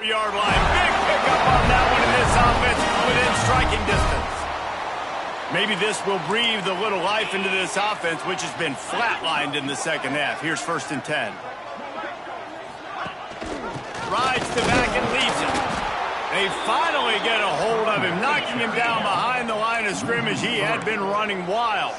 Yard line. Big pickup on that one, and this offense is within striking distance. Maybe this will breathe a little life into this offense, which has been flatlined in the second half. Here's 1st and 10. Rides to back and leaves it. They finally get a hold of him, knocking him down behind the line of scrimmage. He had been running wild.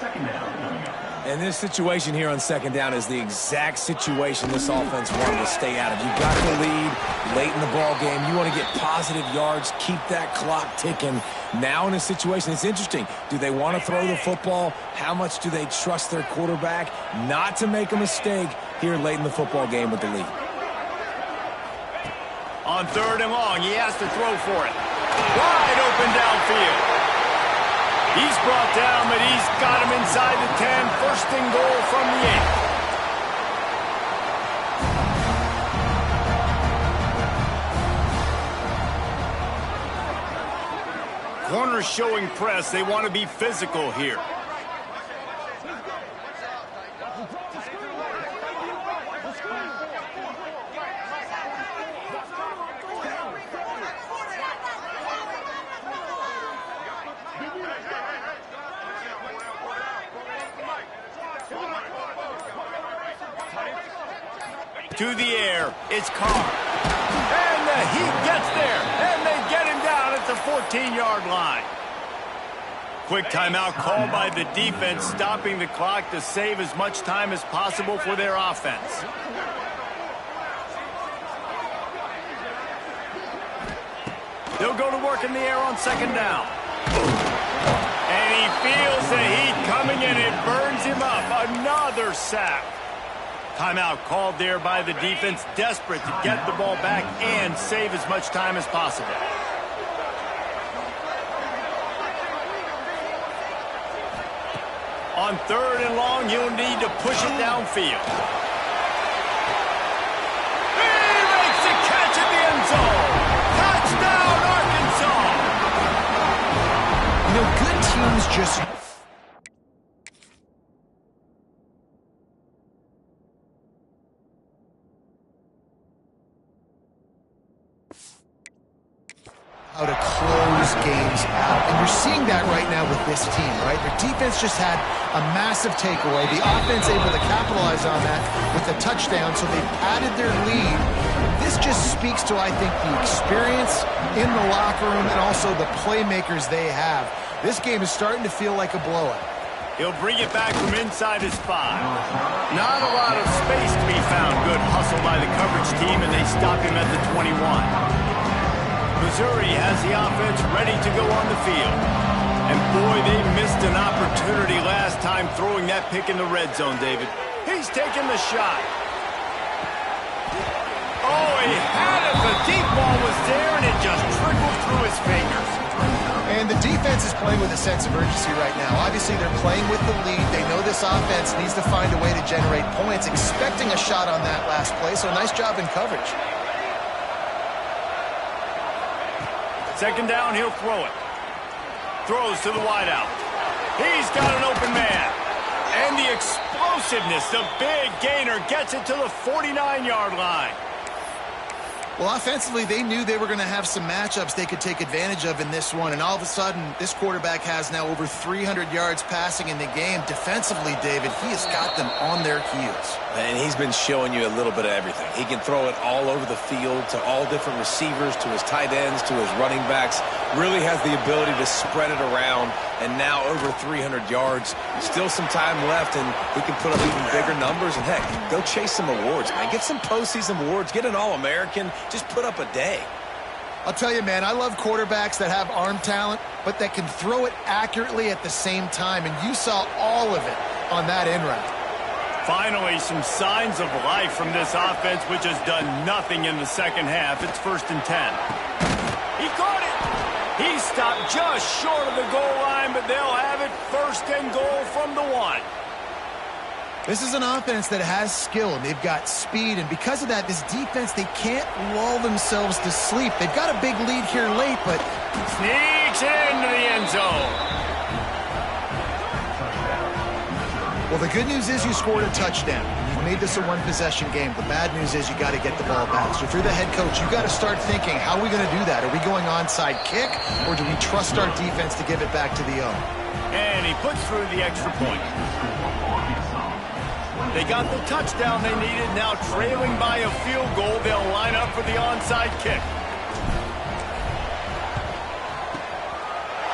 And this situation here on 2nd down is the exact situation this offense wanted to stay out of. You got the lead late in the ball game. You want to get positive yards, keep that clock ticking. Now in this situation, it's interesting. Do they want to throw the football? How much do they trust their quarterback not to make a mistake here late in the football game with the lead? On 3rd and long, he has to throw for it. Wide open downfield. He's brought down, but he's got him inside the 10. 1st and goal from the 8. Corners showing press. They want to be physical here. To the air, it's Carr. And the Heat gets there, and they get him down at the 14-yard line. Quick timeout called by the defense, stopping the clock to save as much time as possible for their offense. They'll go to work in the air on 2nd down. And he feels the heat coming in. It burns him up. Another sack. Timeout called there by the defense, desperate to get the ball back and save as much time as possible. On 3rd and long, he'll need to push it downfield. He makes the catch in the end zone. Touchdown, Arkansas! You know, good teams just... how to close games out. And you're seeing that right now with this team, right? Their defense just had a massive takeaway. The offense able to capitalize on that with a touchdown, so they padded their lead. This just speaks to, I think, the experience in the locker room and also the playmakers they have. This game is starting to feel like a blowout. He'll bring it back from inside his 5. Not a lot of space to be found. Good hustle by the coverage team, and they stop him at the 21. Missouri has the offense ready to go on the field. And boy, they missed an opportunity last time throwing that pick in the red zone, David. He's taking the shot. Oh, he had it. The deep ball was there, and it just trickled through his fingers. And the defense is playing with a sense of urgency right now. Obviously, they're playing with the lead. They know this offense needs to find a way to generate points, expecting a shot on that last play, so nice job in coverage. 2nd down, he'll throw it. Throws to the wideout. He's got an open man. And the explosiveness, the big gainer, gets it to the 49-yard line. Well, offensively, they knew they were going to have some matchups they could take advantage of in this one, and all of a sudden, this quarterback has now over 300 yards passing in the game. Defensively, David, he has got them on their heels. And he's been showing you a little bit of everything. He can throw it all over the field to all different receivers, to his tight ends, to his running backs. Really has the ability to spread it around, and now over 300 yards. Still some time left, and he can put up even bigger numbers. And, heck, go chase some awards, man. Get some postseason awards. Get an All-American. Just put up a day. I'll tell you, man, I love quarterbacks that have arm talent, but that can throw it accurately at the same time, and you saw all of it on that end route. Finally, some signs of life from this offense, which has done nothing in the second half. It's 1st and 10. He caught it. He stopped just short of the goal line, but they'll have it 1st and goal from the 1. This is an offense that has skill, and they've got speed, and because of that, this defense, they can't lull themselves to sleep. They've got a big lead here late, but... sneaks into the end zone. Well, the good news is you scored a touchdown. You made this a one-possession game. The bad news is you got to get the ball back. So if you're the head coach, you got to start thinking, how are we going to do that? Are we going onside kick, or do we trust our defense to give it back to the O? And he puts through the extra point. They got the touchdown they needed. Now trailing by a field goal, they'll line up for the onside kick.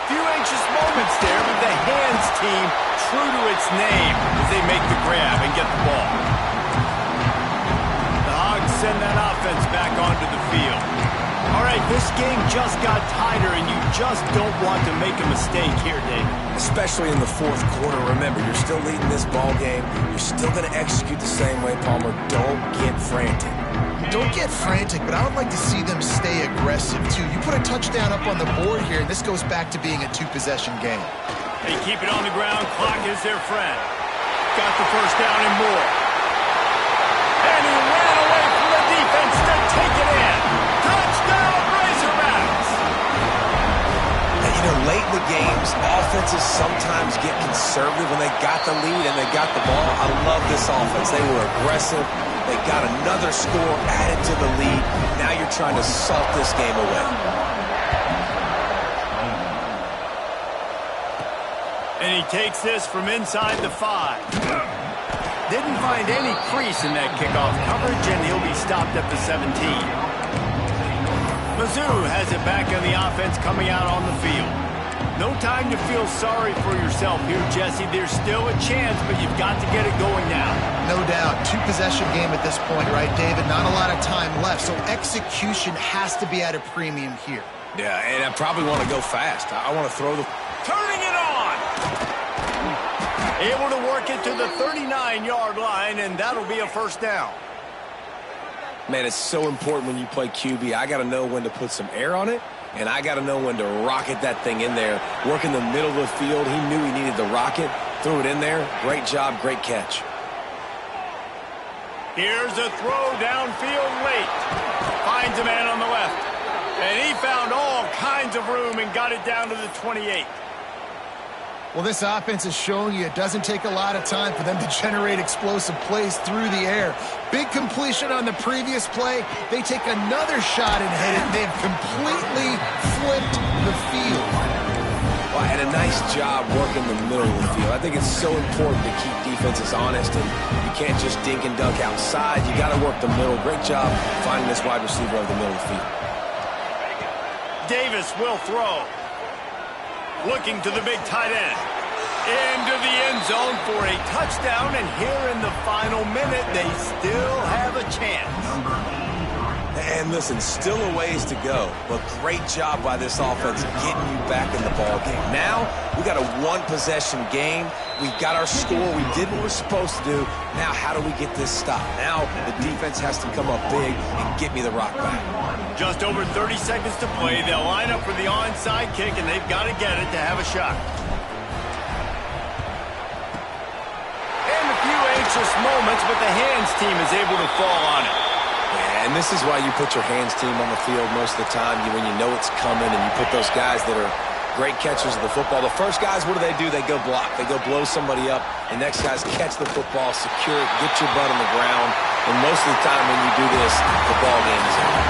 Few anxious moments there, but the hands team true to its name as they make the grab and get the ball. The Hogs send that offense back onto the field. All right, this game just got tighter, and you just don't want to make a mistake here, David. Especially in the fourth quarter. Remember, you're still leading this ball game. You're still going to execute the same way, Palmer. Don't get frantic. Don't get frantic, but I would like to see them stay aggressive, too. You put a touchdown up on the board here, and this goes back to being a two-possession game. They keep it on the ground. Clock is their friend. Got the first down and more. And he ran away from the defense to take it in. Touchdown, Razorbacks! And, you know, late in the games, offenses sometimes get conservative when they got the lead and they got the ball. I love this offense. They were aggressive. They got another score added to the lead. Now you're trying to salt this game away. And he takes this from inside the 5. Didn't find any crease in that kickoff coverage, and he'll be stopped at the 17. Mizzou has it back on the offense coming out on the field. No time to feel sorry for yourself here, Jesse. There's still a chance, but you've got to get it going now. No doubt. Two-possession game at this point, right, David? Not a lot of time left, so execution has to be at a premium here. Yeah, and I probably want to go fast. I want to throw the... Turning it on! Able to work it to the 39-yard line, and that'll be a first down. Man, it's so important when you play QB. I got to know when to put some air on it, and I got to know when to rocket that thing in there. Work in the middle of the field. He knew he needed the rocket. Threw it in there. Great job, great catch. Here's a throw downfield late. Finds a man on the left. And he found all kinds of room and got it down to the 28. Well, this offense is showing you it doesn't take a lot of time for them to generate explosive plays through the air. Big completion on the previous play. They take another shot and hit it. They've completely flipped the field. Well, and a nice job working the middle of the field. I think it's so important to keep defenses honest, and you can't just dink and dunk outside. You got to work the middle. Great job finding this wide receiver over the middle of the field. Davis will throw. Looking to the big tight end. Into the end zone for a touchdown, and here in the final minute, they still have a chance. And listen, still a ways to go, but great job by this offense getting you back in the ball game. Now, we got a one-possession game. We got our score. We did what we're supposed to do. Now, how do we get this stopped? Now, the defense has to come up big and get me the rock back. Just over 30 seconds to play. They'll line up for the onside kick, and they've got to get it to have a shot. And a few anxious moments, but the hands team is able to fall on it. And this is why you put your hands team on the field most of the time when you know it's coming, and you put those guys that are great catchers of the football. The first guys, what do? They go block. They go blow somebody up. The next guys catch the football, secure it, get your butt on the ground. And most of the time when you do this, the ball game is over.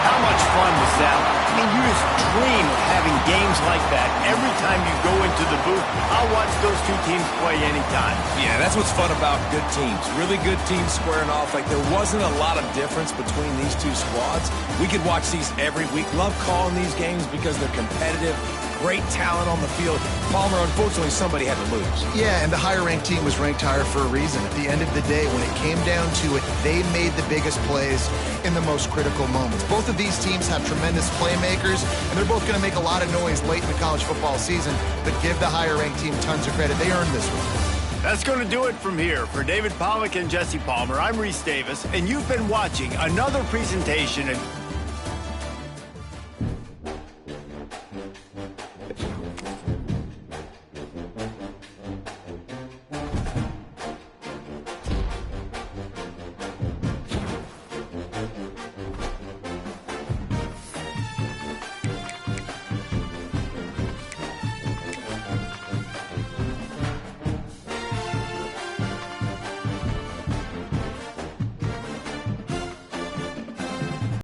How much fun was that? I mean, you just dream of having games like that. Every time you go into the booth, I'll watch those two teams play anytime. Yeah, that's what's fun about good teams. Really good teams squaring off. Like, there wasn't a lot of difference between these two squads. We could watch these every week. Love calling these games because they're competitive. Great talent on the field. Palmer, unfortunately, somebody had to lose. Yeah, and the higher-ranked team was ranked higher for a reason. At the end of the day, when it came down to it, they made the biggest plays in the most critical moments. Both of these teams have tremendous playmakers, and they're both going to make a lot of noise late in the college football season, but give the higher-ranked team tons of credit. They earned this one. That's going to do it from here. For David Pollack and Jesse Palmer, I'm Reese Davis, and you've been watching another presentation